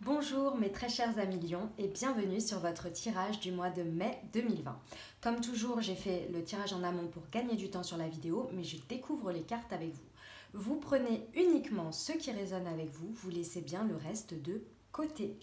Bonjour mes très chers amis lions et bienvenue sur votre tirage du mois de mai 2020. Comme toujours, j'ai fait le tirage en amont pour gagner du temps sur la vidéo, mais je découvre les cartes avec vous. Vous prenez uniquement ce qui résonne avec vous, vous laissez bien le reste de côté.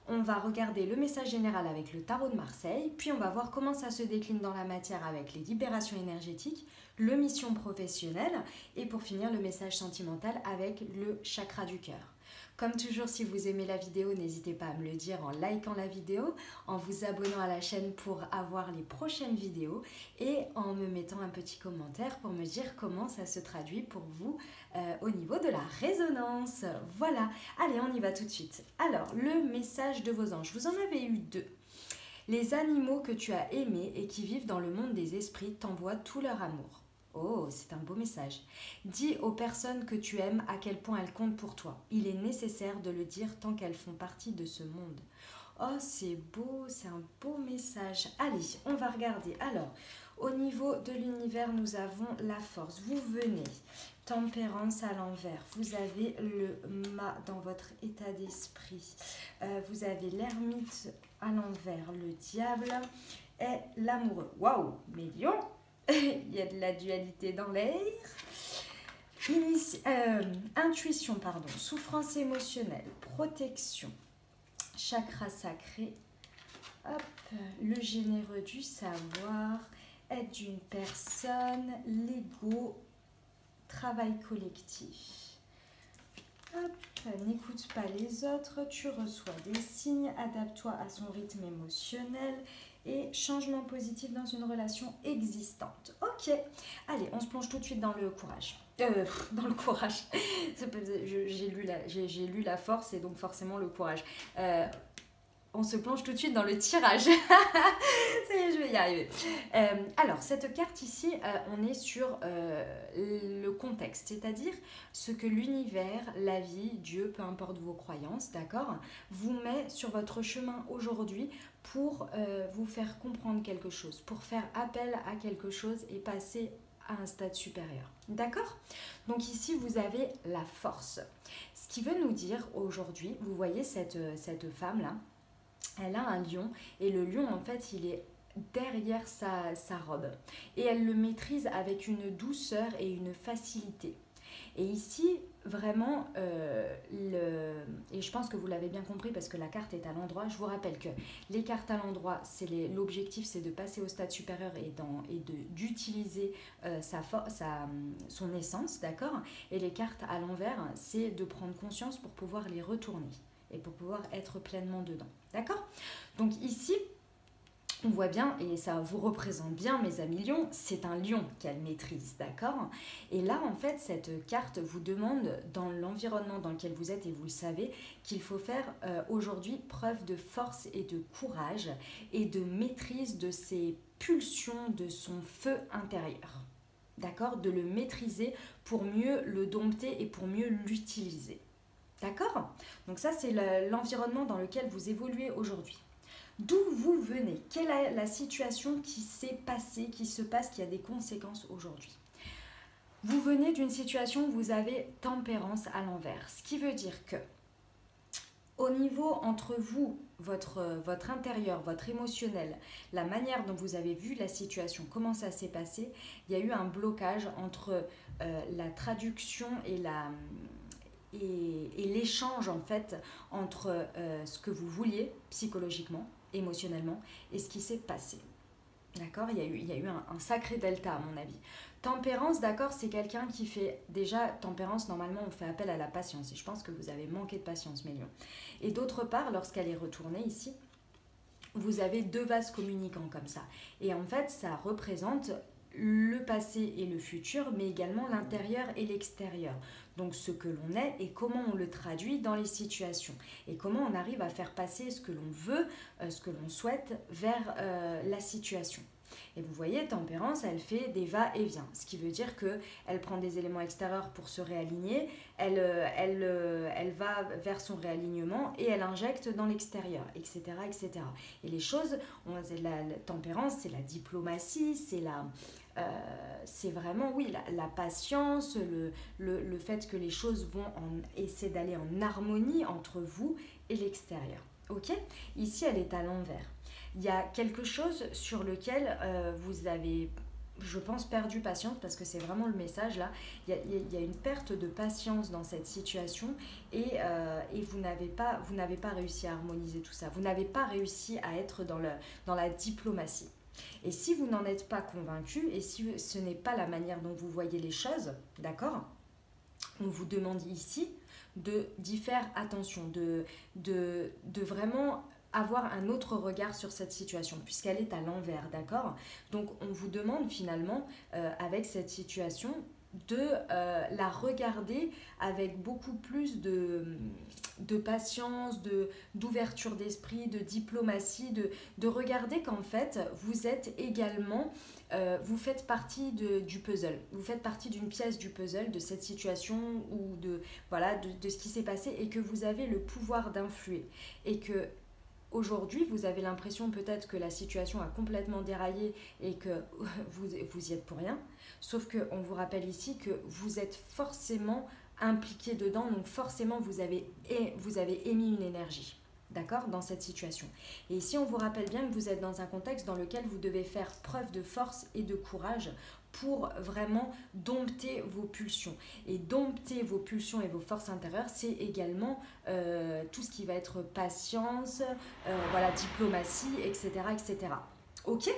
On va regarder le message général avec le tarot de Marseille, puis on va voir comment ça se décline dans la matière avec les libérations énergétiques, le mission professionnelle et pour finir le message sentimental avec le chakra du cœur. Comme toujours, si vous aimez la vidéo, n'hésitez pas à me le dire en likant la vidéo, en vous abonnant à la chaîne pour avoir les prochaines vidéos et en me mettant un petit commentaire pour me dire comment ça se traduit pour vous au niveau de la résonance. Voilà, allez, on y va tout de suite. Alors, le message de vos anges, vous en avez eu deux. Les animaux que tu as aimés et qui vivent dans le monde des esprits t'envoient tout leur amour. Oh, c'est un beau message. Dis aux personnes que tu aimes à quel point elles comptent pour toi. Il est nécessaire de le dire tant qu'elles font partie de ce monde. Oh, c'est beau, c'est un beau message. Allez, on va regarder. Alors, au niveau de l'univers, nous avons la force. Vous venez, tempérance à l'envers. Vous avez le mât dans votre état d'esprit. Vous avez l'ermite à l'envers, le diable et l'amoureux. Waouh, mais lion! Il y a de la dualité dans l'air. Intuition, pardon. Souffrance émotionnelle, protection, chakra sacré, hop, le généreux du savoir, aide d'une personne, l'ego, travail collectif. Hop, n'écoute pas les autres, tu reçois des signes, adapte-toi à son rythme émotionnel et changement positif dans une relation existante. Ok, allez, on se plonge tout de suite dans le courage. Dans le courage. J'ai lu la force et donc forcément le courage. On se plonge tout de suite dans le tirage. Ça y est, je vais y arriver. Alors, cette carte ici, on est sur le contexte, c'est-à-dire ce que l'univers, la vie, Dieu, peu importe vos croyances, d'accord, vous met sur votre chemin aujourd'hui pour vous faire comprendre quelque chose, pour faire appel à quelque chose et passer à un stade supérieur. D'accord? Donc ici, vous avez la force. Ce qui veut nous dire aujourd'hui, vous voyez cette femme-là, elle a un lion et le lion en fait il est derrière sa robe et elle le maîtrise avec une douceur et une facilité. Et ici vraiment, et je pense que vous l'avez bien compris parce que la carte est à l'endroit, je vous rappelle que les cartes à l'endroit, l'objectif c'est de passer au stade supérieur et d'utiliser son essence, d'accord. Et les cartes à l'envers, c'est de prendre conscience pour pouvoir les retourner et pour pouvoir être pleinement dedans. D'accord? Donc ici, on voit bien, et ça vous représente bien mes amis lions, c'est un lion qu'elle maîtrise, d'accord? Et là, en fait, cette carte vous demande, dans l'environnement dans lequel vous êtes, et vous le savez, qu'il faut faire aujourd'hui preuve de force et de courage et de maîtrise de ses pulsions, de son feu intérieur. D'accord? De le maîtriser pour mieux le dompter et pour mieux l'utiliser. D'accord? Donc ça, c'est l'environnement dans lequel vous évoluez aujourd'hui. D'où vous venez? Quelle est la situation qui s'est passée, qui se passe, qui a des conséquences aujourd'hui? Vous venez d'une situation où vous avez tempérance à l'envers. Ce qui veut dire que, au niveau entre vous, votre intérieur, votre émotionnel, la manière dont vous avez vu la situation, comment ça s'est passé, il y a eu un blocage entre la traduction et l'échange en fait entre ce que vous vouliez psychologiquement, émotionnellement et ce qui s'est passé. D'accord? Il y a eu un sacré delta à mon avis. Tempérance, d'accord, c'est quelqu'un qui fait... Déjà, tempérance, normalement, on fait appel à la patience. Et je pense que vous avez manqué de patience, mes lions. Et d'autre part, lorsqu'elle est retournée ici, vous avez deux vases communicants comme ça. Et en fait, ça représente le passé et le futur, mais également l'intérieur et l'extérieur. Donc ce que l'on est et comment on le traduit dans les situations. Et comment on arrive à faire passer ce que l'on veut, ce que l'on souhaite vers la situation. Et vous voyez, Tempérance, elle fait des va-et-vient, ce qui veut dire qu'elle prend des éléments extérieurs pour se réaligner, elle va vers son réalignement et elle injecte dans l'extérieur, etc., etc. Et les choses, la Tempérance, c'est la diplomatie, c'est vraiment, oui, la patience, le fait que les choses vont essayer d'aller en harmonie entre vous et l'extérieur. Ok? Ici, elle est à l'envers. Il y a quelque chose sur lequel vous avez, je pense, perdu patience, parce que c'est vraiment le message là. Il y a une perte de patience dans cette situation et vous n'avez pas réussi à harmoniser tout ça. Vous n'avez pas réussi à être dans la diplomatie. Et si vous n'en êtes pas convaincu et si ce n'est pas la manière dont vous voyez les choses, d'accord, on vous demande ici d'y faire attention, de vraiment avoir un autre regard sur cette situation, puisqu'elle est à l'envers, d'accord? Donc on vous demande finalement, avec cette situation, de la regarder avec beaucoup plus de patience, d'ouverture d'esprit, de diplomatie, de regarder qu'en fait, vous êtes également, vous faites partie du puzzle, vous faites partie d'une pièce du puzzle de cette situation ou de ce qui s'est passé et que vous avez le pouvoir d'influer et que aujourd'hui, vous avez l'impression peut-être que la situation a complètement déraillé et que vous y êtes pour rien. Sauf qu'on vous rappelle ici que vous êtes forcément impliqué dedans, donc forcément vous avez émis une énergie, d'accord, dans cette situation. Et ici, on vous rappelle bien que vous êtes dans un contexte dans lequel vous devez faire preuve de force et de courage pour vraiment dompter vos pulsions. Et dompter vos pulsions et vos forces intérieures, c'est également tout ce qui va être patience, diplomatie, etc., etc. Ok ?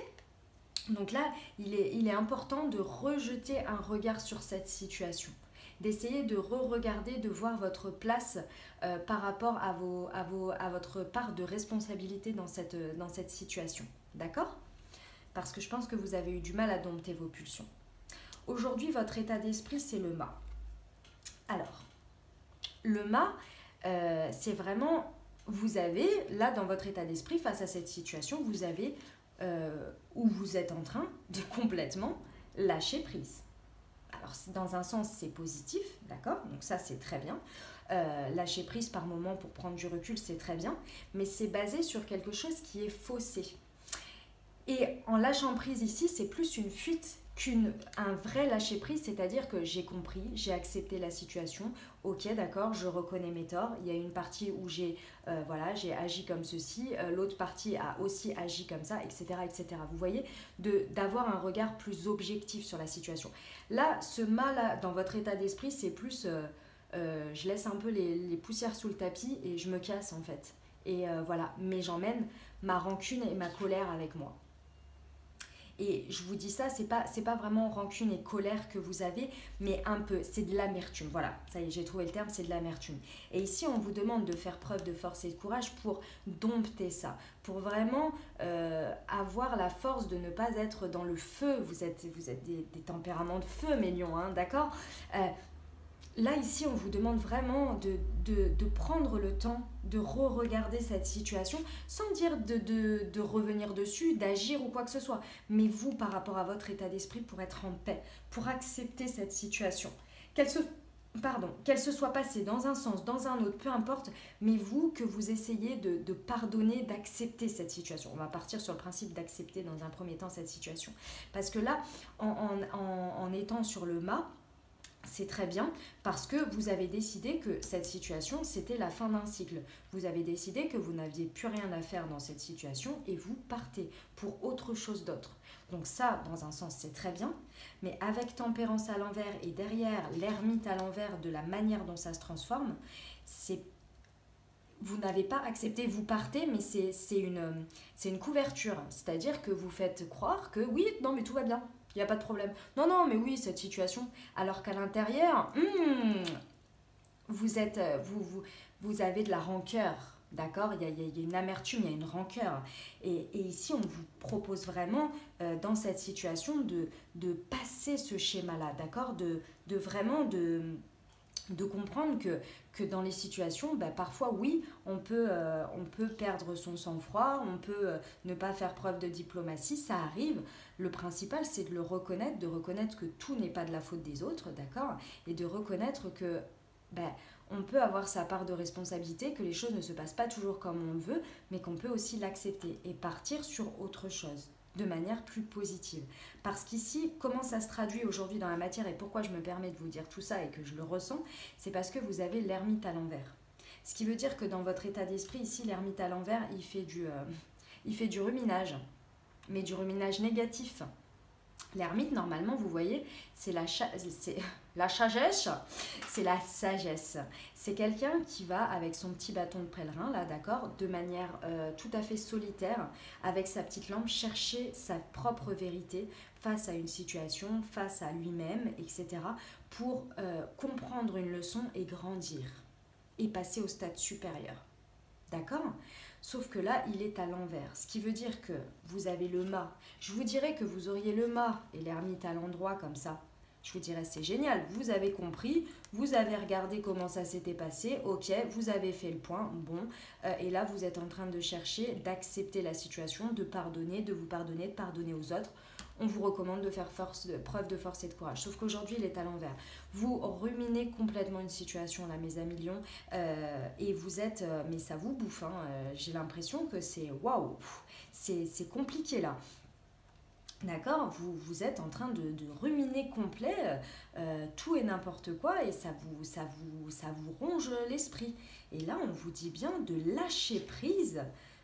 Donc là, il est important de rejeter un regard sur cette situation, d'essayer de re-regarder, de voir votre place par rapport à votre part de responsabilité dans cette situation. D'accord ? Parce que je pense que vous avez eu du mal à dompter vos pulsions. Aujourd'hui, votre état d'esprit, c'est le mât. Alors, le mât, c'est vraiment, vous avez, là, dans votre état d'esprit, face à cette situation, vous avez, où vous êtes en train de complètement lâcher prise. Alors, dans un sens, c'est positif, d'accord? Donc ça, c'est très bien. Lâcher prise par moment pour prendre du recul, c'est très bien. Mais c'est basé sur quelque chose qui est faussé. Et en lâchant prise ici, c'est plus une fuite qu'un vrai lâcher prise, c'est-à-dire que j'ai compris, j'ai accepté la situation, ok d'accord, je reconnais mes torts, il y a une partie où j'ai agi comme ceci, l'autre partie a aussi agi comme ça, etc. etc. Vous voyez, d'avoir un regard plus objectif sur la situation. Là, ce mal dans votre état d'esprit, c'est plus, je laisse un peu les poussières sous le tapis et je me casse en fait. Et mais j'emmène ma rancune et ma colère avec moi. Et je vous dis ça, c'est pas vraiment rancune et colère que vous avez, mais un peu, c'est de l'amertume. Voilà, ça y est, j'ai trouvé le terme, c'est de l'amertume. Et ici, on vous demande de faire preuve de force et de courage pour dompter ça, pour vraiment avoir la force de ne pas être dans le feu. Vous êtes des tempéraments de feu, mes lions, hein, d'accord ? Là, ici, on vous demande vraiment de prendre le temps de re-regarder cette situation sans dire de revenir dessus, d'agir ou quoi que ce soit. Mais vous, par rapport à votre état d'esprit, pour être en paix, pour accepter cette situation. Qu'elle se soit passée dans un sens, dans un autre, peu importe, mais vous, que vous essayez de pardonner, d'accepter cette situation. On va partir sur le principe d'accepter dans un premier temps cette situation. Parce que là, en étant sur le mât, c'est très bien parce que vous avez décidé que cette situation, c'était la fin d'un cycle. Vous avez décidé que vous n'aviez plus rien à faire dans cette situation et vous partez pour autre chose d'autre. Donc ça, dans un sens, c'est très bien. Mais avec Tempérance à l'envers et derrière l'ermite à l'envers de la manière dont ça se transforme, vous n'avez pas accepté, vous partez, mais c'est une couverture. C'est-à-dire que vous faites croire que oui, non, mais tout va bien. Il n'y a pas de problème. Non, mais oui, cette situation. Alors qu'à l'intérieur, vous avez de la rancœur, d'accord ? Il y a une amertume, il y a une rancœur. Et ici, on vous propose vraiment, dans cette situation, de passer ce schéma-là, d'accord ? de comprendre que dans les situations, parfois oui, on peut perdre son sang-froid, on peut ne pas faire preuve de diplomatie, ça arrive. Le principal, c'est de le reconnaître, de reconnaître que tout n'est pas de la faute des autres, d'accord? Et de reconnaître que on peut avoir sa part de responsabilité, que les choses ne se passent pas toujours comme on le veut, mais qu'on peut aussi l'accepter et partir sur autre chose de manière plus positive. Parce qu'ici, comment ça se traduit aujourd'hui dans la matière et pourquoi je me permets de vous dire tout ça et que je le ressens, c'est parce que vous avez l'ermite à l'envers. Ce qui veut dire que dans votre état d'esprit, ici, l'ermite à l'envers, il fait du ruminage, mais du ruminage négatif. L'ermite, normalement, vous voyez, c'est la sagesse, c'est la sagesse. C'est quelqu'un qui va avec son petit bâton de pèlerin, là, d'accord, de manière tout à fait solitaire, avec sa petite lampe, chercher sa propre vérité face à une situation, face à lui-même, etc., pour comprendre une leçon et grandir, et passer au stade supérieur. D'accord ? Sauf que là, il est à l'envers. Ce qui veut dire que vous avez le mât. Je vous dirais que vous auriez le mât et l'ermite à l'endroit comme ça. Je vous dirais, c'est génial. Vous avez compris, vous avez regardé comment ça s'était passé. Ok, vous avez fait le point. Bon, et là, vous êtes en train de chercher, d'accepter la situation, de pardonner, de vous pardonner, de pardonner aux autres. On vous recommande de faire preuve de force et de courage. Sauf qu'aujourd'hui, il est à l'envers. Vous ruminez complètement une situation, là, mes amis lions, et vous êtes... mais ça vous bouffe, hein, j'ai l'impression que c'est... Waouh, c'est compliqué, là. D'accord, vous êtes en train de ruminer complet tout et n'importe quoi et ça vous ronge l'esprit. Et là, on vous dit bien de lâcher prise,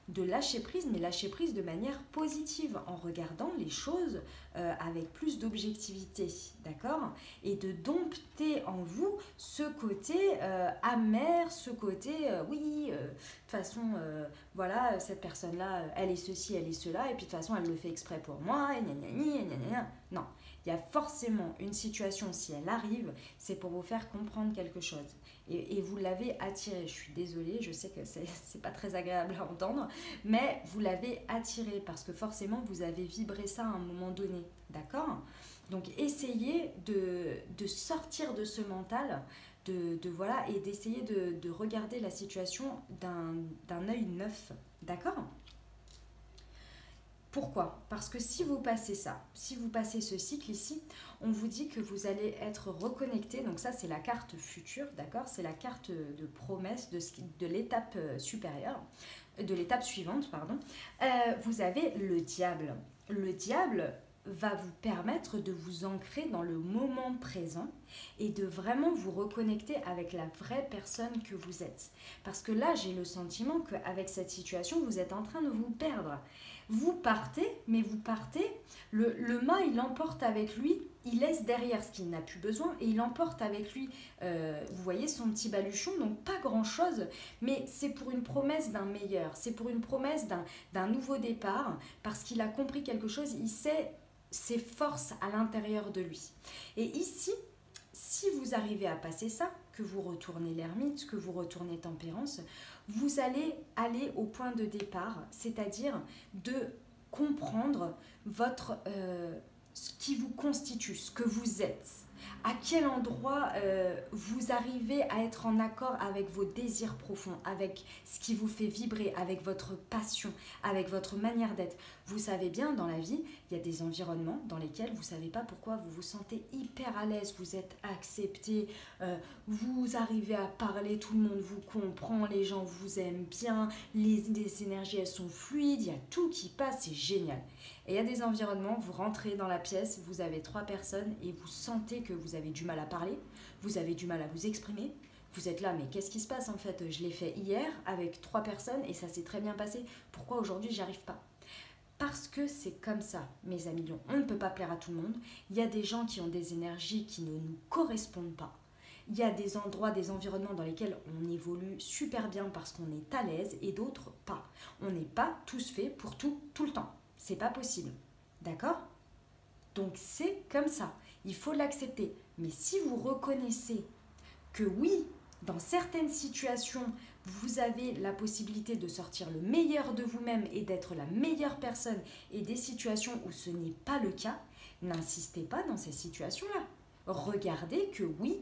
mais lâcher prise de manière positive en regardant les choses avec plus d'objectivité, d'accord? Et de dompter en vous ce côté amer, ce côté de toute façon, voilà, cette personne-là, elle est ceci, elle est cela, et puis de toute façon, elle le fait exprès pour moi, et gna gna gna gna gna gna. Non, il y a forcément une situation, si elle arrive, c'est pour vous faire comprendre quelque chose. Et vous l'avez attiré. Je suis désolée, je sais que c'est pas très agréable à entendre, mais vous l'avez attiré parce que forcément vous avez vibré ça à un moment donné, d'accord? Donc essayez de sortir de ce mental, voilà, et d'essayer de regarder la situation d'un œil neuf, d'accord? Pourquoi? Parce que si vous passez ça, si vous passez ce cycle ici, on vous dit que vous allez être reconnecté. Donc ça, c'est la carte future, d'accord? C'est la carte de promesse de l'étape supérieure, de l'étape suivante, pardon. Vous avez le diable. Le diable va vous permettre de vous ancrer dans le moment présent et de vraiment vous reconnecter avec la vraie personne que vous êtes. Parce que là, j'ai le sentiment qu'avec cette situation, vous êtes en train de vous perdre. Vous partez, mais vous partez, le mât, il emporte avec lui, il laisse derrière ce qu'il n'a plus besoin et il emporte avec lui, vous voyez, son petit baluchon, donc pas grand-chose, mais c'est pour une promesse d'un meilleur, c'est pour une promesse d'un nouveau départ, parce qu'il a compris quelque chose, il sait ses forces à l'intérieur de lui. Et ici, si vous arrivez à passer ça, que vous retournez l'ermite, que vous retournez tempérance, vous allez aller au point de départ, c'est-à-dire de comprendre ce qui vous constitue, ce que vous êtes, à quel endroit vous arrivez à être en accord avec vos désirs profonds, avec ce qui vous fait vibrer, avec votre passion, avec votre manière d'être. Vous savez bien, dans la vie, il y a des environnements dans lesquels vous ne savez pas pourquoi vous vous sentez hyper à l'aise, vous êtes accepté, vous arrivez à parler, tout le monde vous comprend, les gens vous aiment bien, les énergies elles sont fluides, il y a tout qui passe, c'est génial. Et il y a des environnements, vous rentrez dans la pièce, vous avez 3 personnes et vous sentez que vous avez du mal à parler, vous avez du mal à vous exprimer. Vous êtes là, mais qu'est-ce qui se passe en fait? Je l'ai fait hier avec 3 personnes et ça s'est très bien passé. Pourquoi aujourd'hui j'y arrive pas? Parce que c'est comme ça, mes amis lions. On ne peut pas plaire à tout le monde. Il y a des gens qui ont des énergies qui ne nous correspondent pas. Il y a des endroits, des environnements dans lesquels on évolue super bien parce qu'on est à l'aise et d'autres pas. On n'est pas tous faits pour tout le temps. C'est pas possible. D'accord? Donc c'est comme ça. Il faut l'accepter. Mais si vous reconnaissez que oui, dans certaines situations, vous avez la possibilité de sortir le meilleur de vous-même et d'être la meilleure personne, et des situations où ce n'est pas le cas, n'insistez pas dans ces situations-là. Regardez que oui,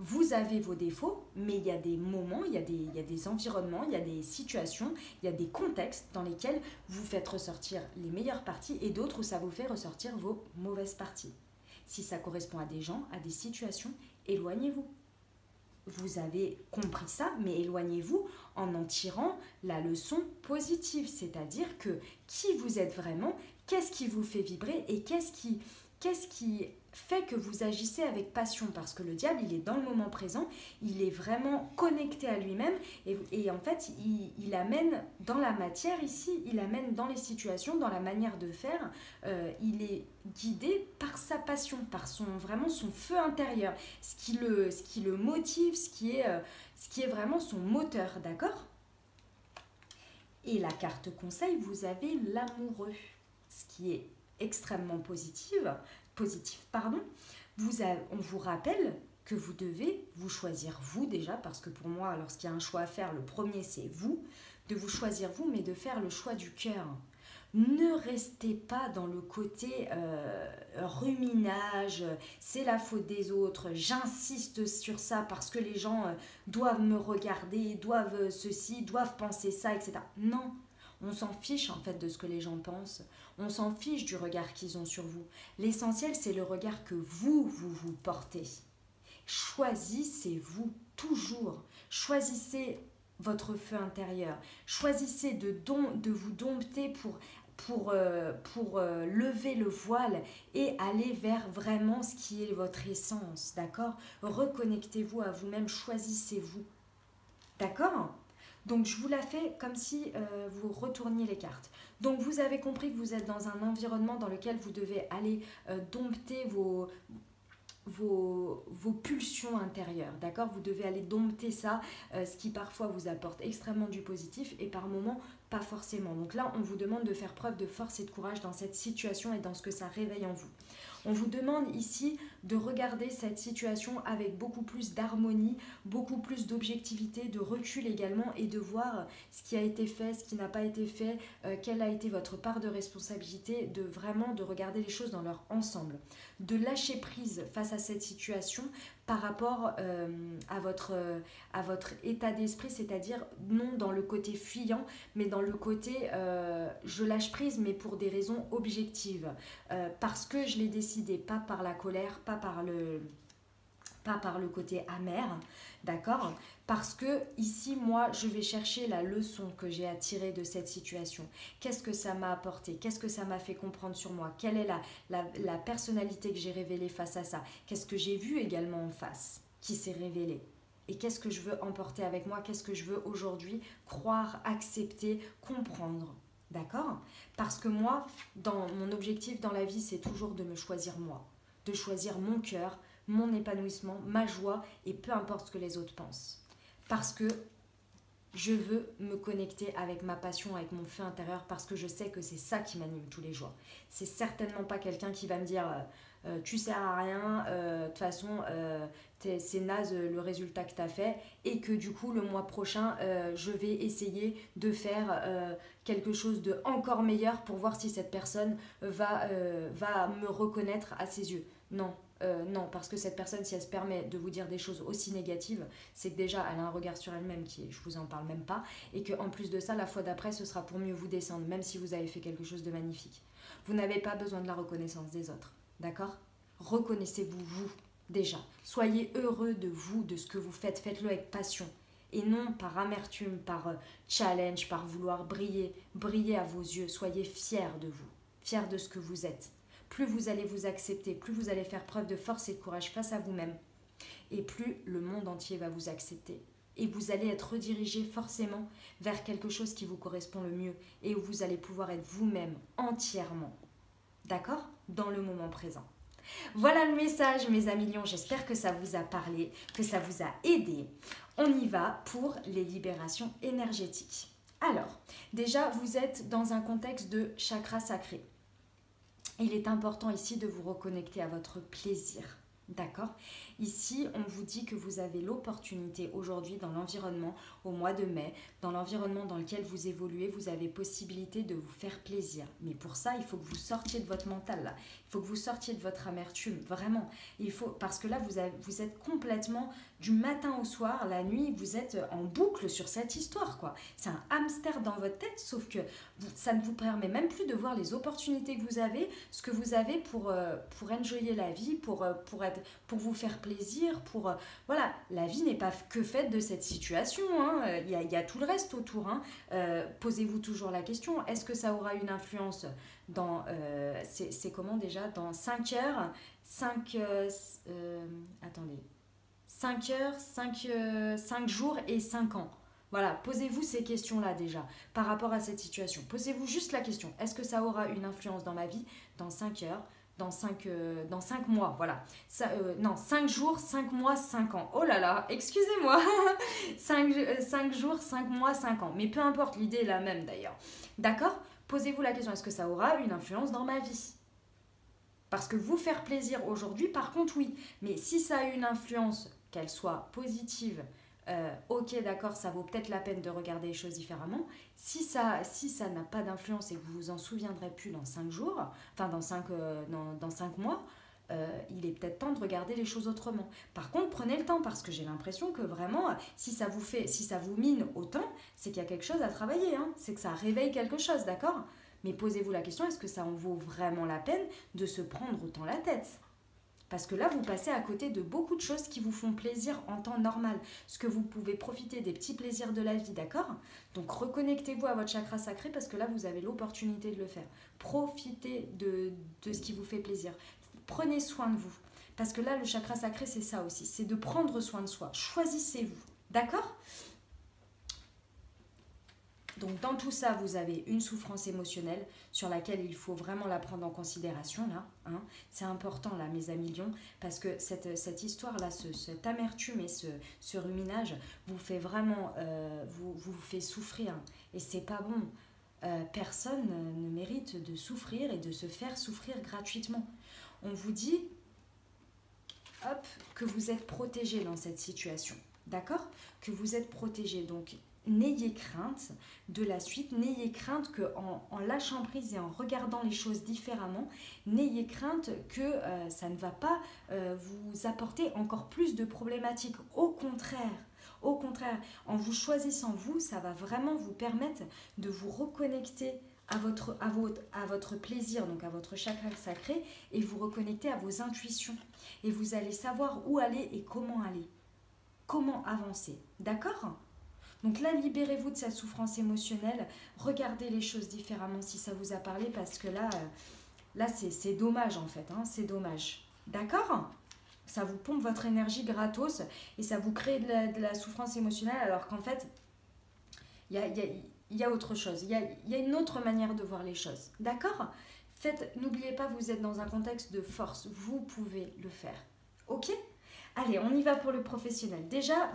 vous avez vos défauts, mais il y a des moments, il y a des environnements, il y a des situations, il y a des contextes dans lesquels vous faites ressortir les meilleures parties et d'autres où ça vous fait ressortir vos mauvaises parties. Si ça correspond à des gens, à des situations, éloignez-vous. Vous avez compris ça, mais éloignez-vous en tirant la leçon positive, c'est-à-dire que qui vous êtes vraiment, qu'est-ce qui vous fait vibrer et qu'est-ce qui fait que vous agissez avec passion, parce que le diable, il est dans le moment présent, il est vraiment connecté à lui-même et en fait, il amène dans la matière ici, il amène dans les situations, dans la manière de faire, il est guidé par sa passion, par vraiment son feu intérieur, ce qui le motive, ce qui est vraiment son moteur, d'accord? Et la carte conseil, vous avez l'amoureux, ce qui est extrêmement positif, on vous rappelle que vous devez vous choisir vous déjà, parce que pour moi, lorsqu'il y a un choix à faire, le premier c'est vous, de vous choisir vous, mais de faire le choix du cœur. Ne restez pas dans le côté ruminage, c'est la faute des autres, j'insiste sur ça parce que les gens doivent me regarder, doivent ceci, doivent penser ça, etc. Non, on s'en fiche en fait de ce que les gens pensent, on s'en fiche du regard qu'ils ont sur vous. L'essentiel, c'est le regard que vous portez. Choisissez-vous toujours, choisissez votre feu intérieur, choisissez de vous dompter pour lever le voile et aller vers vraiment ce qui est votre essence, d'accord? Reconnectez-vous à vous-même, choisissez-vous, d'accord? Donc je vous la fais comme si vous retourniez les cartes. Donc vous avez compris que vous êtes dans un environnement dans lequel vous devez aller dompter vos pulsions intérieures, d'accord? Vous devez aller dompter ça, ce qui parfois vous apporte extrêmement du positif et par moments pas forcément. Donc là, on vous demande de faire preuve de force et de courage dans cette situation et dans ce que ça réveille en vous. On vous demande ici de regarder cette situation avec beaucoup plus d'harmonie, beaucoup plus d'objectivité, de recul également et de voir ce qui a été fait, ce qui n'a pas été fait, quelle a été votre part de responsabilité, de vraiment de regarder les choses dans leur ensemble, de lâcher prise face à cette situation par rapport à votre état d'esprit, c'est-à-dire non dans le côté fuyant, mais dans le côté je lâche prise, mais pour des raisons objectives, parce que je l'ai décidé, pas par la colère, pas par le côté amer, d'accord? Parce que ici, moi, je vais chercher la leçon que j'ai à tirer de cette situation. Qu'est-ce que ça m'a apporté? Qu'est-ce que ça m'a fait comprendre sur moi? Quelle est la personnalité que j'ai révélée face à ça? Qu'est-ce que j'ai vu également en face qui s'est révélé? Et qu'est-ce que je veux emporter avec moi? Qu'est-ce que je veux aujourd'hui croire, accepter, comprendre? D'accord? Parce que moi, dans mon objectif dans la vie, c'est toujours de me choisir moi, de choisir mon cœur, mon épanouissement, ma joie et peu importe ce que les autres pensent. Parce que je veux me connecter avec ma passion, avec mon feu intérieur, parce que je sais que c'est ça qui m'anime tous les jours. C'est certainement pas quelqu'un qui va me dire tu sers à rien, de toute façon c'est naze le résultat que tu as fait et que du coup le mois prochain je vais essayer de faire quelque chose de encore meilleur pour voir si cette personne va me reconnaître à ses yeux. Non. Non, parce que cette personne, si elle se permet de vous dire des choses aussi négatives, c'est que déjà elle a un regard sur elle-même qui est, je vous en parle même pas, et qu'en plus de ça, la fois d'après, ce sera pour mieux vous descendre, même si vous avez fait quelque chose de magnifique. Vous n'avez pas besoin de la reconnaissance des autres, d'accord? Reconnaissez-vous, vous, déjà. Soyez heureux de vous, de ce que vous faites, faites-le avec passion. Et non par amertume, par challenge, par vouloir briller. Brillez à vos yeux, soyez fiers de vous, fiers de ce que vous êtes. Plus vous allez vous accepter, plus vous allez faire preuve de force et de courage face à vous-même, et plus le monde entier va vous accepter. Et vous allez être redirigé forcément vers quelque chose qui vous correspond le mieux, et où vous allez pouvoir être vous-même entièrement, d'accord? Dans le moment présent. Voilà le message, mes amis lions, j'espère que ça vous a parlé, que ça vous a aidé. On y va pour les libérations énergétiques. Alors, déjà, vous êtes dans un contexte de chakra sacré. Il est important ici de vous reconnecter à votre plaisir, d'accord? Ici, on vous dit que vous avez l'opportunité aujourd'hui dans l'environnement, au mois de mai, dans l'environnement dans lequel vous évoluez, vous avez possibilité de vous faire plaisir. Mais pour ça, il faut que vous sortiez de votre mental là. Il faut que vous sortiez de votre amertume, vraiment. Parce que là, vous êtes complètement du matin au soir, la nuit, vous êtes en boucle sur cette histoire, quoi. C'est un hamster dans votre tête, sauf que ça ne vous permet même plus de voir les opportunités que vous avez, ce que vous avez pour enjoyer la vie, pour vous faire plaisir, voilà, la vie n'est pas que faite de cette situation, hein. Il y a tout le reste autour, hein. Posez-vous toujours la question, est-ce que ça aura une influence dans, c'est comment déjà, dans 5 heures, 5 heures, 5 jours et 5 ans. Voilà, posez-vous ces questions-là déjà, par rapport à cette situation. Posez-vous juste la question, est-ce que ça aura une influence dans ma vie dans 5 heures, dans 5 mois, voilà. Non, 5 jours, 5 mois, 5 ans. Oh là là, excusez-moi. 5 jours, 5 mois, 5 ans. Mais peu importe, l'idée est la même d'ailleurs. D'accord? Posez-vous la question, est-ce que ça aura une influence dans ma vie? Parce que vous faire plaisir aujourd'hui, par contre, oui. Mais si ça a une influence, qu'elle soit positive, ok, d'accord, ça vaut peut-être la peine de regarder les choses différemment. Si ça n'a pas d'influence et que vous vous en souviendrez plus dans 5 jours, enfin dans 5 mois, il est peut-être temps de regarder les choses autrement. Par contre, prenez le temps parce que j'ai l'impression que vraiment, si ça vous mine autant, c'est qu'il y a quelque chose à travailler, hein. C'est que ça réveille quelque chose, d'accord? Mais posez-vous la question, est-ce que ça en vaut vraiment la peine de se prendre autant la tête? Parce que là, vous passez à côté de beaucoup de choses qui vous font plaisir en temps normal. Ce que vous pouvez profiter des petits plaisirs de la vie, d'accord? Donc reconnectez-vous à votre chakra sacré parce que là, vous avez l'opportunité de le faire. Profitez de ce qui vous fait plaisir. Prenez soin de vous. Parce que là, le chakra sacré, c'est ça aussi. C'est de prendre soin de soi. Choisissez-vous. D'accord? Donc dans tout ça, vous avez une souffrance émotionnelle sur laquelle il faut vraiment la prendre en considération là, hein. C'est important là, mes amis lions, parce que cette histoire-là, cette amertume et ce ruminage vous fait vraiment, vous fait souffrir. Et c'est pas bon. Personne ne mérite de souffrir et de se faire souffrir gratuitement. On vous dit, hop, que vous êtes protégé dans cette situation, d'accord? Que vous êtes protégé, donc n'ayez crainte de la suite, n'ayez crainte qu'en lâchant prise et en regardant les choses différemment, n'ayez crainte que ça ne va pas vous apporter encore plus de problématiques. Au contraire, en vous choisissant vous, ça va vraiment vous permettre de vous reconnecter à votre plaisir, donc à votre chakra sacré, et vous reconnecter à vos intuitions. Et vous allez savoir où aller et comment aller, comment avancer, d'accord ? Donc là, libérez-vous de cette souffrance émotionnelle, regardez les choses différemment si ça vous a parlé, parce que là c'est dommage en fait, hein, c'est dommage. D'accord ? Ça vous pompe votre énergie gratos et ça vous crée de la souffrance émotionnelle alors qu'en fait, il y a autre chose, il y a une autre manière de voir les choses. D'accord ? N'oubliez pas, vous êtes dans un contexte de force, vous pouvez le faire. Ok ? Allez, on y va pour le professionnel. Déjà,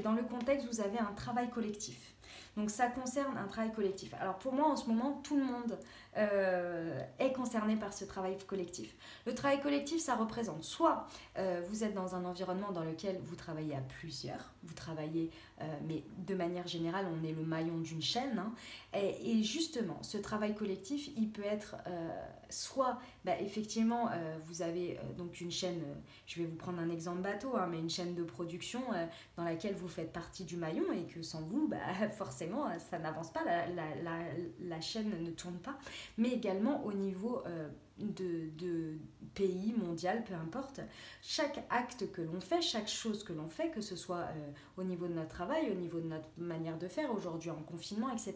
dans le contexte, vous avez un travail collectif. Donc ça concerne un travail collectif. Alors pour moi, en ce moment, tout le monde est concerné par ce travail collectif. Le travail collectif, ça représente soit vous êtes dans un environnement dans lequel vous travaillez à plusieurs, vous travaillez, mais de manière générale, on est le maillon d'une chaîne, hein, et justement, ce travail collectif, il peut être soit, effectivement, vous avez donc une chaîne, je vais vous prendre un exemple bateau, hein, mais une chaîne de production dans laquelle vous faites partie du maillon et que sans vous, forcément, ça n'avance pas, la chaîne ne tourne pas. Mais également au niveau de pays, mondial, peu importe, chaque acte que l'on fait, chaque chose que l'on fait, que ce soit au niveau de notre travail, au niveau de notre manière de faire, aujourd'hui en confinement, etc.,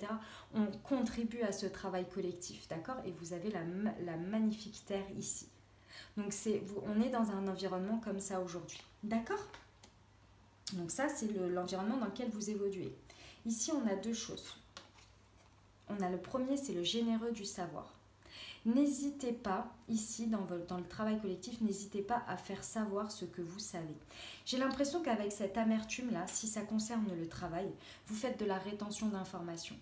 on contribue à ce travail collectif, d'accord? Et vous avez la magnifique terre ici. Donc on est dans un environnement comme ça aujourd'hui, d'accord? Donc ça, c'est l'environnement dans lequel vous évoluez. Ici, on a deux choses. On a le premier, c'est le généreux du savoir. N'hésitez pas, ici, dans le travail collectif, n'hésitez pas à faire savoir ce que vous savez. J'ai l'impression qu'avec cette amertume-là, si ça concerne le travail, vous faites de la rétention d'informations.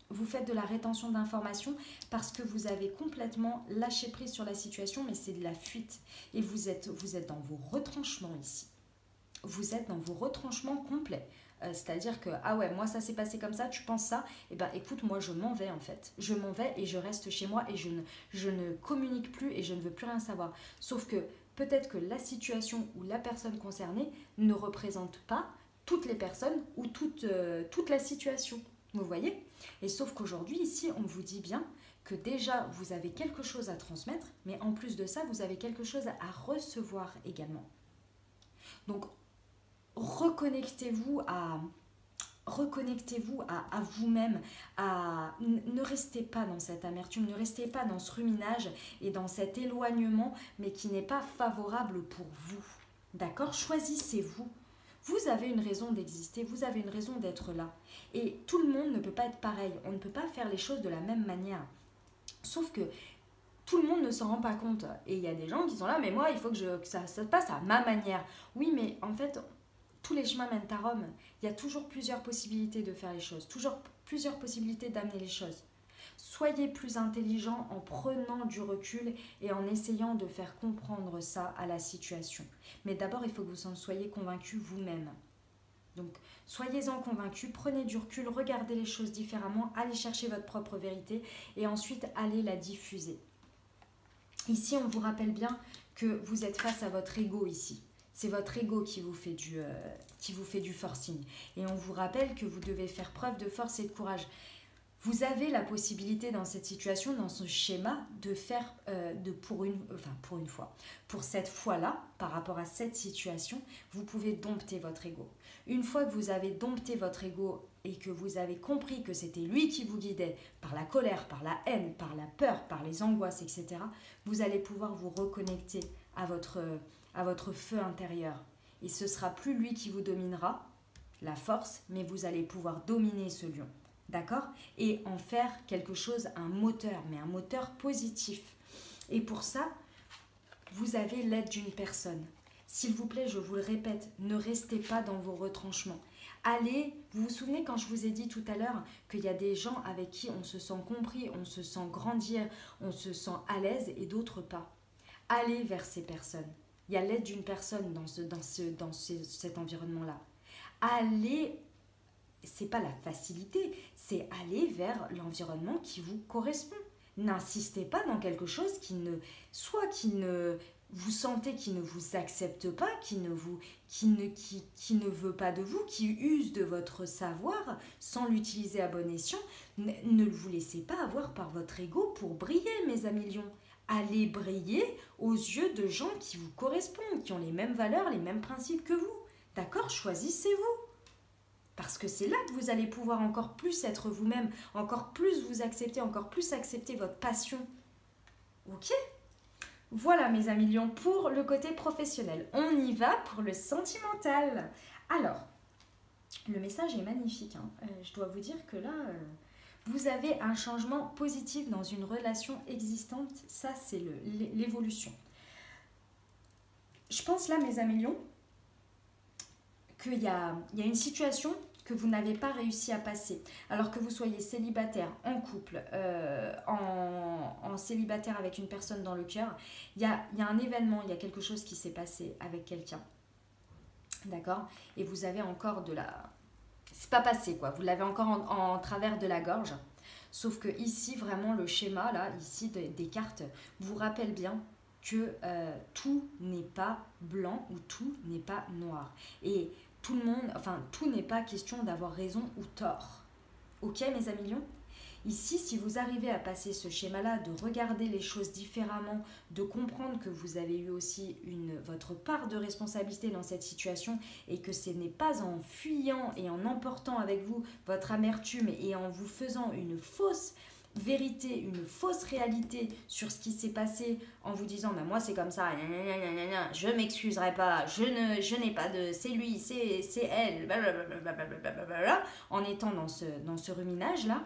vous faites de la rétention d'informations parce que vous avez complètement lâché prise sur la situation, mais c'est de la fuite. Et vous êtes dans vos retranchements ici. Vous êtes dans vos retranchements complets. C'est-à-dire que, ah ouais, moi ça s'est passé comme ça, tu penses ça, et ben écoute, moi je m'en vais en fait. Je m'en vais et je reste chez moi et je ne communique plus et je ne veux plus rien savoir. Sauf que peut-être que la situation ou la personne concernée ne représente pas toutes les personnes ou toute la situation. Vous voyez? Et sauf qu'aujourd'hui, ici, on vous dit bien que déjà, vous avez quelque chose à transmettre, mais en plus de ça, vous avez quelque chose à recevoir également. Donc, reconnectez-vous à vous-même, ne restez pas dans cette amertume, ne restez pas dans ce ruminage et dans cet éloignement, mais qui n'est pas favorable pour vous. D'accord? Choisissez-vous. Vous avez une raison d'exister, vous avez une raison d'être là. Et tout le monde ne peut pas être pareil, on ne peut pas faire les choses de la même manière. Sauf que tout le monde ne s'en rend pas compte. Et il y a des gens qui sont là, mais moi, il faut que ça se passe à ma manière. Oui, mais en fait, tous les chemins mènent à Rome. Il y a toujours plusieurs possibilités de faire les choses, toujours plusieurs possibilités d'amener les choses. Soyez plus intelligent en prenant du recul et en essayant de faire comprendre ça à la situation. Mais d'abord, il faut que vous en soyez convaincu vous-même. Donc, soyez-en convaincus, prenez du recul, regardez les choses différemment, allez chercher votre propre vérité et ensuite allez la diffuser. Ici, on vous rappelle bien que vous êtes face à votre ego ici. C'est votre ego qui vous fait du forcing. Et on vous rappelle que vous devez faire preuve de force et de courage. Vous avez la possibilité dans cette situation, dans ce schéma, de faire pour cette fois-là, par rapport à cette situation, vous pouvez dompter votre ego. Une fois que vous avez dompté votre ego et que vous avez compris que c'était lui qui vous guidait par la colère, par la haine, par la peur, par les angoisses, etc., vous allez pouvoir vous reconnecter à votre feu intérieur. Et ce ne sera plus lui qui vous dominera, la force, mais vous allez pouvoir dominer ce lion. D'accord? Et en faire quelque chose, un moteur, mais un moteur positif. Et pour ça, vous avez l'aide d'une personne. S'il vous plaît, je vous le répète, ne restez pas dans vos retranchements. Allez, vous vous souvenez quand je vous ai dit tout à l'heure qu'il y a des gens avec qui on se sent compris, on se sent grandir, on se sent à l'aise et d'autres pas. Allez vers ces personnes. Il y a l'aide d'une personne dans cet environnement-là. Allez, c'est pas la facilité, c'est aller vers l'environnement qui vous correspond. N'insistez pas dans quelque chose qui ne vous sentez qui ne vous accepte pas, qui ne veut pas de vous, qui use de votre savoir sans l'utiliser à bon escient. Ne vous laissez pas avoir par votre ego pour briller, mes amis lions. Allez briller aux yeux de gens qui vous correspondent, qui ont les mêmes valeurs, les mêmes principes que vous. D'accord? Choisissez-vous. Parce que c'est là que vous allez pouvoir encore plus être vous-même, encore plus vous accepter, encore plus accepter votre passion. Ok? Voilà mes amis lions pour le côté professionnel. On y va pour le sentimental. Alors, le message est magnifique. Je dois vous dire que là, vous avez un changement positif dans une relation existante. Ça, c'est l'évolution. Je pense là, mes amis lions, qu'il y a une situation que vous n'avez pas réussi à passer, alors que vous soyez célibataire, en couple, en célibataire avec une personne dans le cœur, il y a un événement, il y a quelque chose qui s'est passé avec quelqu'un, d'accord? Et vous avez encore c'est pas passé quoi, vous l'avez encore en travers de la gorge, sauf que ici, vraiment, le schéma, là, ici, des cartes, vous rappelle bien que tout n'est pas blanc ou tout n'est pas noir. Et tout n'est pas question d'avoir raison ou tort. Ok, mes amis lions? Ici, si vous arrivez à passer ce schéma-là, de regarder les choses différemment, de comprendre que vous avez eu aussi votre part de responsabilité dans cette situation et que ce n'est pas en fuyant et en emportant avec vous votre amertume et en vous faisant une fausse vérité, une fausse réalité sur ce qui s'est passé en vous disant bah, moi c'est comme ça, je m'excuserai pas, je n'ai pas de c'est lui, c'est elle, blablabla, en étant dans ce ruminage là,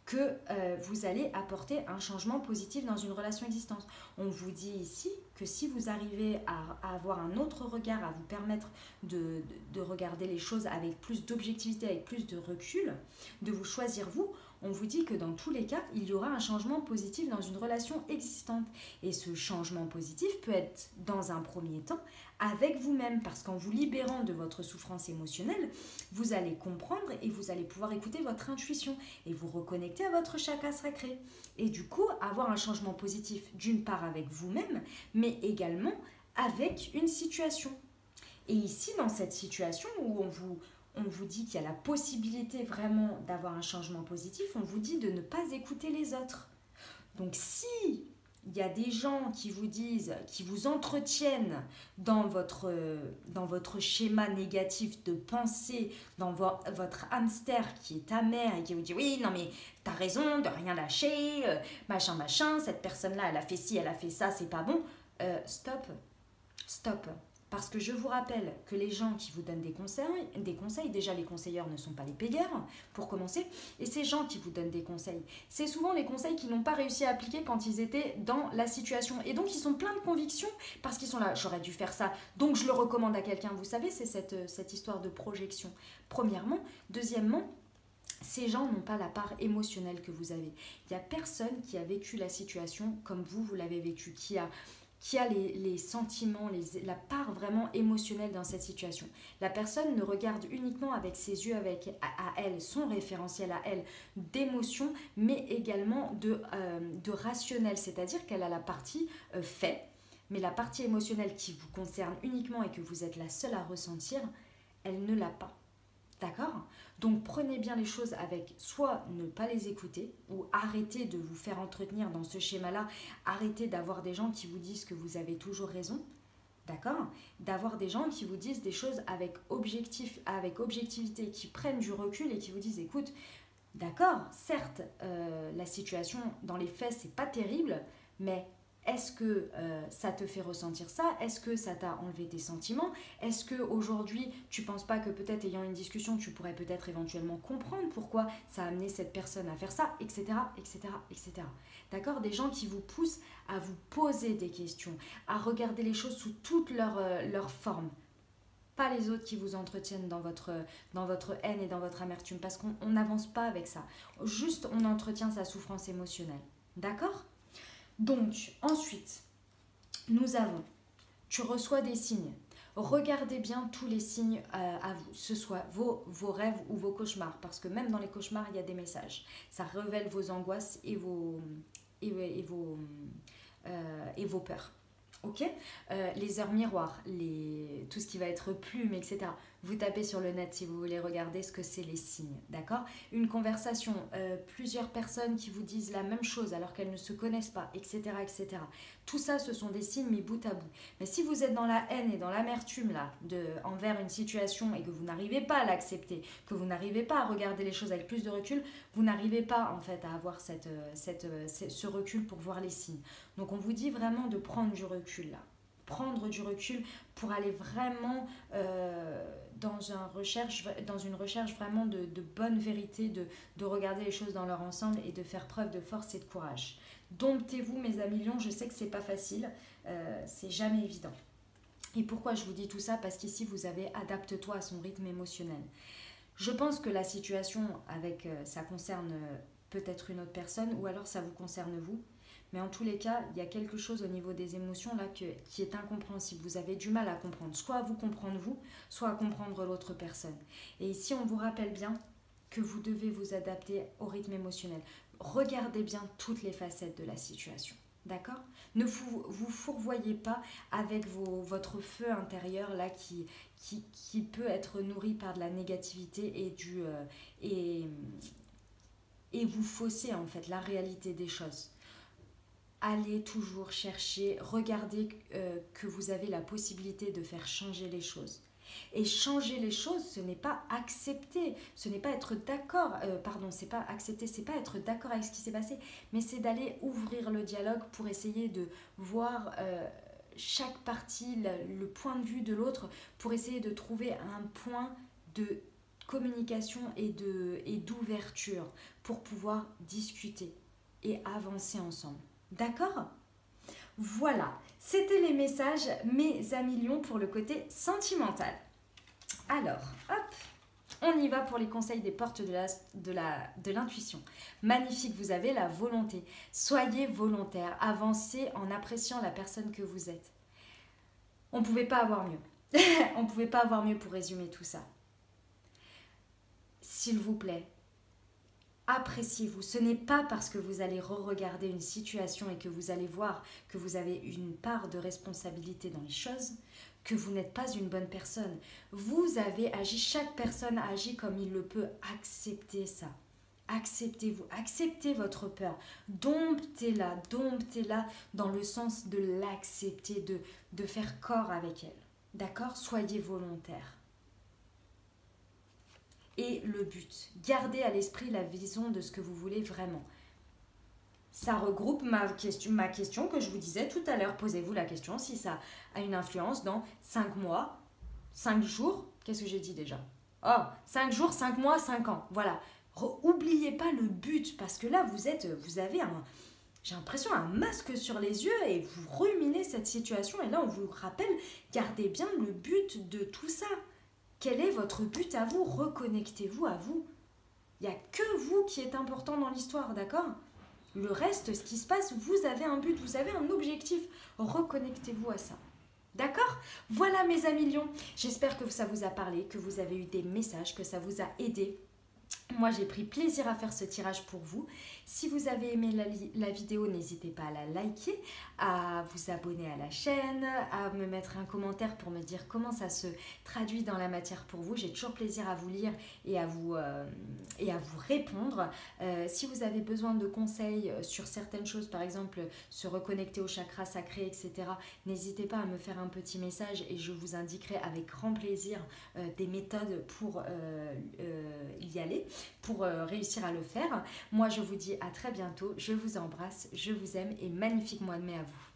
que vous allez apporter un changement positif dans une relation existante. On vous dit ici que si vous arrivez à avoir un autre regard, à vous permettre de regarder les choses avec plus d'objectivité, avec plus de recul, de vous choisir vous, on vous dit que dans tous les cas, il y aura un changement positif dans une relation existante. Et ce changement positif peut être, dans un premier temps, avec vous-même, parce qu'en vous libérant de votre souffrance émotionnelle, vous allez comprendre et vous allez pouvoir écouter votre intuition et vous reconnecter à votre chakra sacré. Et du coup, avoir un changement positif, d'une part avec vous-même, mais également avec une situation. Et ici, dans cette situation où on vous dit qu'il y a la possibilité vraiment d'avoir un changement positif, on vous dit de ne pas écouter les autres. Donc si il y a des gens qui vous disent, qui vous entretiennent dans votre schéma négatif de pensée, dans votre hamster qui est amer et qui vous dit oui, non mais t'as raison de rien lâcher, machin, machin, cette personne-là, elle a fait ci, elle a fait ça, c'est pas bon. Stop. Parce que je vous rappelle que les gens qui vous donnent des conseils, déjà les conseilleurs ne sont pas les payeurs, pour commencer, et ces gens qui vous donnent des conseils, c'est souvent les conseils qu'ils n'ont pas réussi à appliquer quand ils étaient dans la situation. Et donc ils sont pleins de convictions, parce qu'ils sont là, j'aurais dû faire ça, donc je le recommande à quelqu'un. Vous savez, c'est cette histoire de projection, premièrement. Deuxièmement, ces gens n'ont pas la part émotionnelle que vous avez. Il n'y a personne qui a vécu la situation comme vous l'avez vécu, qui a les sentiments, la part vraiment émotionnelle dans cette situation. La personne ne regarde uniquement avec ses yeux, à elle, son référentiel à elle d'émotion, mais également de rationnel, c'est-à-dire qu'elle a la partie fait, mais la partie émotionnelle qui vous concerne uniquement et que vous êtes la seule à ressentir, elle ne l'a pas. D'accord ? Donc prenez bien les choses avec soit ne pas les écouter ou arrêtez de vous faire entretenir dans ce schéma-là, arrêtez d'avoir des gens qui vous disent que vous avez toujours raison, d'accord ? D'avoir des gens qui vous disent des choses avec objectivité, qui prennent du recul et qui vous disent écoute, d'accord, certes, la situation dans les faits c'est pas terrible, mais est-ce que ça te fait ressentir ça? Est-ce que ça t'a enlevé tes sentiments? Est-ce qu'aujourd'hui, tu ne penses pas que peut-être ayant une discussion, tu pourrais peut-être éventuellement comprendre pourquoi ça a amené cette personne à faire ça, etc., etc., etc. D'accord? Des gens qui vous poussent à vous poser des questions, à regarder les choses sous toutes leurs formes. Pas les autres qui vous entretiennent dans votre haine et dans votre amertume, parce qu'on n'avance pas avec ça. Juste, on entretient sa souffrance émotionnelle. D'accord? Donc, ensuite, nous avons, tu reçois des signes. Regardez bien tous les signes à vous, ce soit vos rêves ou vos cauchemars, parce que même dans les cauchemars, il y a des messages. Ça révèle vos angoisses et vos peurs. Ok, les heures miroirs, tout ce qui va être plume, etc. Vous tapez sur le net si vous voulez regarder ce que c'est les signes, d'accord? Une conversation, plusieurs personnes qui vous disent la même chose alors qu'elles ne se connaissent pas, etc., etc. Tout ça, ce sont des signes mis bout à bout. Mais si vous êtes dans la haine et dans l'amertume là, envers une situation et que vous n'arrivez pas à l'accepter, que vous n'arrivez pas à regarder les choses avec plus de recul, vous n'arrivez pas en fait à avoir ce recul pour voir les signes. Donc on vous dit vraiment de prendre du recul là. Prendre du recul pour aller vraiment dans une recherche vraiment de bonne vérité, de regarder les choses dans leur ensemble et de faire preuve de force et de courage. Domptez-vous mes amis lions, je sais que c'est pas facile, c'est jamais évident. Et pourquoi je vous dis tout ça? Parce qu'ici vous avez adapte-toi à son rythme émotionnel. Je pense que la situation ça concerne peut-être une autre personne ou alors ça vous concerne vous. Mais en tous les cas, il y a quelque chose au niveau des émotions là qui est incompréhensible. Vous avez du mal à comprendre, soit à vous comprendre vous, soit à comprendre l'autre personne. Et ici, on vous rappelle bien que vous devez vous adapter au rythme émotionnel. Regardez bien toutes les facettes de la situation. D'accord? Ne vous fourvoyez pas avec votre feu intérieur là qui peut être nourri par de la négativité et vous faussez en fait la réalité des choses. Allez toujours chercher, regardez que vous avez la possibilité de faire changer les choses. Et changer les choses, ce n'est pas accepter, ce n'est pas être d'accord, c'est pas accepter, c'est pas être d'accord avec ce qui s'est passé, mais c'est d'aller ouvrir le dialogue pour essayer de voir chaque partie, le point de vue de l'autre, pour essayer de trouver un point de communication et d'ouverture pour pouvoir discuter et avancer ensemble. D'accord ? Voilà, c'était les messages, mes amis lions, pour le côté sentimental. Alors, hop, on y va pour les conseils des portes de l'intuition. Magnifique, vous avez la volonté. Soyez volontaire, avancez en appréciant la personne que vous êtes. On ne pouvait pas avoir mieux. On ne pouvait pas avoir mieux pour résumer tout ça. S'il vous plaît, appréciez-vous. Ce n'est pas parce que vous allez re-regarder une situation et que vous allez voir que vous avez une part de responsabilité dans les choses que vous n'êtes pas une bonne personne. Vous avez agi, chaque personne agit comme il le peut. Acceptez ça. Acceptez-vous, acceptez votre peur. Domptez-la dans le sens de l'accepter, de faire corps avec elle. D'accord? Soyez volontaire. Et le but, gardez à l'esprit la vision de ce que vous voulez vraiment. Ça regroupe ma question que je vous disais tout à l'heure. Posez-vous la question si ça a une influence dans 5 mois, 5 jours. Qu'est-ce que j'ai dit déjà? Oh, 5 jours, 5 mois, 5 ans. Voilà. Oubliez pas le but parce que là, vous avez j'ai l'impression un masque sur les yeux et vous ruminez cette situation. Et là, on vous rappelle, gardez bien le but de tout ça. Quel est votre but à vous? Reconnectez-vous à vous. Il n'y a que vous qui êtes important dans l'histoire, d'accord? Le reste, ce qui se passe, vous avez un but, vous avez un objectif. Reconnectez-vous à ça. D'accord? Voilà mes amis lions. J'espère que ça vous a parlé, que vous avez eu des messages, que ça vous a aidé. Moi, j'ai pris plaisir à faire ce tirage pour vous. Si vous avez aimé la vidéo, n'hésitez pas à la liker, à vous abonner à la chaîne, à me mettre un commentaire pour me dire comment ça se traduit dans la matière pour vous. J'ai toujours plaisir à vous lire et à vous répondre. Si vous avez besoin de conseils sur certaines choses, par exemple se reconnecter au chakra sacré, etc., n'hésitez pas à me faire un petit message et je vous indiquerai avec grand plaisir des méthodes pour y aller, pour réussir à le faire. Moi, je vous dis à très bientôt. Je vous embrasse, je vous aime et magnifique mois de mai à vous.